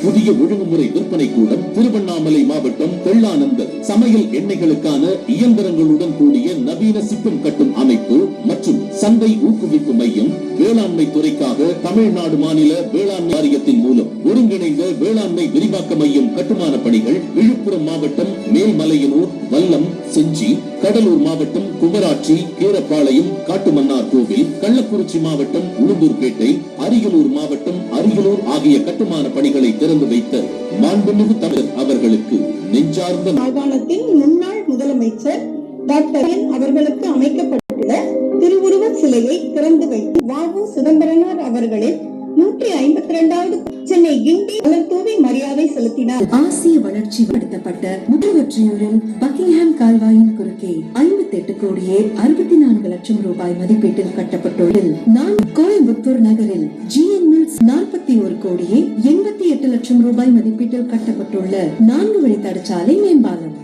புதிய ஒழுங்குமுறை விற்பனை கூடம், திருவண்ணாமலை மாவட்டம் வெள்ளானந்தர் சமையல் எண்ணெய்களுக்கான இயந்திரங்களுடன் கூடிய நவீன சிப்பம் கட்டும் அமைப்பு மற்றும் சந்தை ஊக்குவிப்பு மையம், வேளாண்மை துறைக்காக தமிழ்நாடு மாநில வேளாண்மை வாரியத்தின் மூலம் ஒருங்கிணைந்த வேளாண்மை விரிவாக்க மையம் கட்டுமான பணிகள் விழுப்புரம் மாவட்டம் மேல்மலையனூர், வல்லம், செஞ்சி, கடலூர் மாவட்டம் குமராட்சி, கீரப்பாளையம், காட்டுமன்னார் கோவில், கள்ளக்குறிச்சி மாவட்டம் உளுந்தூர்பேட்டை, அரியலூர் மாவட்டம் அரியலூர் ஆகிய கட்டுமான பணிகளை திறந்து வைத்த மாண்புமிகு தமிழர் அவர்களுக்கு நெஞ்சார்ந்த மாகாணத்தின் முன்னாள் முதலமைச்சர் டாக்டர் அவர்களுக்கு அமைக்கப்பட்டுள்ள திருவுருவ சிலையை திறந்து வைத்து வாவு சிதம்பரனார் அவர்களின் 152வது சென்னை கிண்டி மலர்தூவி மரியாதை செலுத்தினார். ஆசிய வளர்ச்சி படுத்தப்பட்ட முற்றுவற்றியூரில் பக்கிங்ஹாம் கால்வாயின் குறுக்கே 58 கோடியே 64 லட்சம் ரூபாய் மதிப்பீட்டில் கட்டப்பட்டுள்ள கோயம்புத்தூர் நகரில் GN Mills 41 கோடியே 88 லட்சம் ரூபாய் மதிப்பீட்டில் கட்டப்பட்டுள்ள 4 வழி தடச்சாலை மேம்பாலம்.